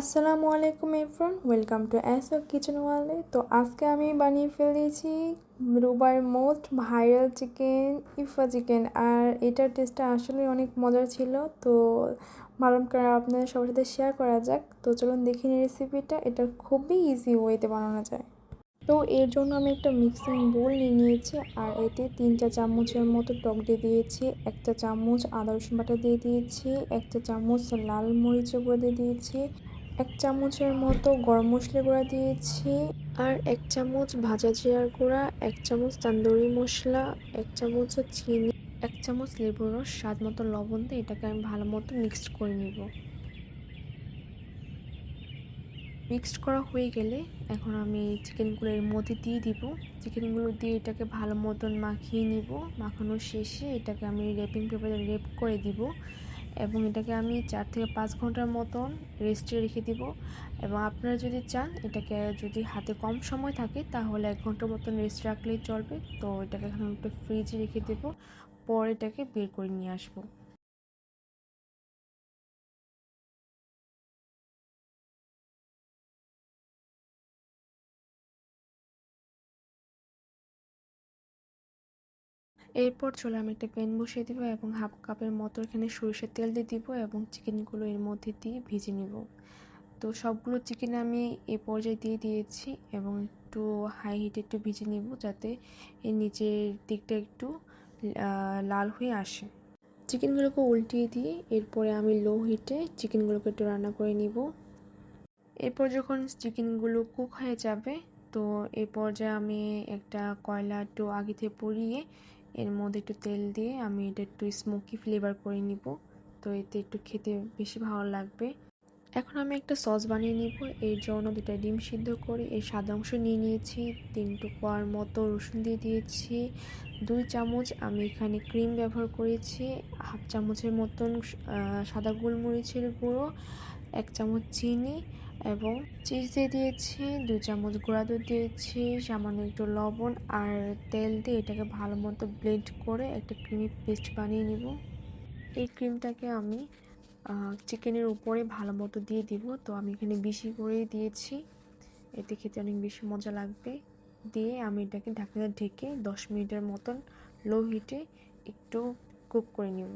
আসসালামু আলাইকুম everyone, welcome to অ্যাসো কিচেন ওয়ার্ল্ডে। তো আজকে আমি বানিয়ে ফেলেছি দুবাইয়ের মোস্ট ভাইরাল চিকেন, ইফা চিকেন। আর এটার টেস্টটা আসলে অনেক মজার ছিল। তো ভাবলাম করে আপনাদের সবার সাথে শেয়ার করা যাক। তো চলুন দেখে নিই রেসিপিটা। এটা খুবই ইজি ওয়েতে বানানো যায়। তো এর জন্য আমি একটা মিক্সিং বোল নিয়ে নিয়েছি, আর এতে 3 চা চামচের মতো টক দিয়ে দিয়েছি, 1 চা চামচ আদা রসুন বাটা দিয়ে দিয়েছি, 1 চা চামচ লাল মরিচের গুঁড়ো দিয়ে দিয়েছি, 1 চামচের মতো গরম মশলা গুঁড়া দিয়েছি, আর 1 চামচ ভাজা জিরার গুঁড়া, 1 চামচ তান্দুরি মশলা, 1 চামচ চিনি, 1 চামচ লেবুর রস, স্বাদ মতো লবণ দিয়ে এটাকে আমি ভালো মতো মিক্সড করে নিব। মিক্সড করা হয়ে গেলে এখন আমি চিকেনগুলো এর মধ্যে দিয়ে দিব। চিকেনগুলো দিয়ে এটাকে ভালো মতন মাখিয়ে নিব। মাখানোর শেষে এটাকে আমি র্যাপিং পেপারে র্যাপ করে দিব এবং এটাকে আমি 4 থেকে 5 ঘন্টার মতন রেস্টে রেখে দিব। এবং আপনারা যদি চান এটাকে যদি হাতে কম সময় থাকে তাহলে 1 ঘন্টার মতন রেস্ট রাখলেই চলবে। তো এটাকে এখন একটু ফ্রিজে রেখে দেব, পরে এটাকে বের করে নিয়ে আসবো। এরপর চলে আমি একটা প্যান বসিয়ে দিব এবং হাফ কাপের মতো এখানে সরিষার তেল দিয়ে দিব এবং চিকেনগুলো এর মধ্যে দিয়ে ভেজে নিব। তো সবগুলো চিকেন আমি এই পর্যায়ে দিয়ে দিয়েছি এবং একটু হাই হিটে একটু ভেজে নিব যাতে এর নিচের দিকটা একটু লাল হয়ে আসে। চিকেনগুলোকে উল্টিয়ে দিয়ে এরপরে আমি লো হিটে চিকেনগুলোকে একটু রান্না করে নিব। এরপর যখন চিকেনগুলো কুক হয়ে যাবে তো এই পর্যায়ে আমি একটা কয়লা একটু আগে থেকে পুড়িয়ে এর মধ্যে একটু তেল দিয়ে আমি এটা একটু স্মোকি ফ্লেভার করে নিব। তো এতে একটু খেতে বেশি ভালো লাগবে। এখন আমি একটা সস বানিয়ে নিব। এর জন্য 2টা ডিম সিদ্ধ করে এর সাদা অংশ নিয়ে নিয়েছি, 3 টুকরার মতো রসুন দিয়ে দিয়েছি, 2 চামচ আমি এখানে ক্রিম ব্যবহার করেছি, হাফ চামচের মতন সাদা গোলমরিচের গুঁড়ো, 1 চামচ চিনি এবং চিজ দিয়ে দিয়েছি, 2 চামচ গুঁড়া দুধ দিয়েছি, সামান্য একটু লবণ আর তেল দিয়ে এটাকে ভালো মতো ব্লেন্ড করে একটা ক্রিমি পেস্ট বানিয়ে নিব। এই ক্রিমটাকে আমি চিকেনের উপরে ভালো মতো দিয়ে দিব। তো আমি এখানে বেশি করেই দিয়েছি, এতে খেতে অনেক বেশি মজা লাগবে। দিয়ে আমি এটাকে ঢাকনা ঢেকে 10 মিনিটের মতন লো হিটে একটু কুক করে নেব।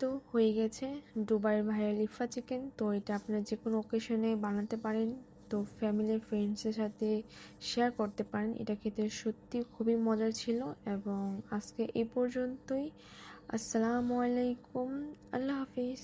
তো হয়ে গেছে দুবাইয়ের ভাইরাল ইফা চিকেন। তো এটা আপনারা যে কোনো অকেশনে বানাতে পারেন, তো ফ্যামিলি ফ্রেন্ডসের সাথে শেয়ার করতে পারেন। এটা খেতে সত্যি খুবই মজার ছিল। এবং আজকে এই পর্যন্তই। আসসালামু আলাইকুম, আল্লাহ হাফিজ।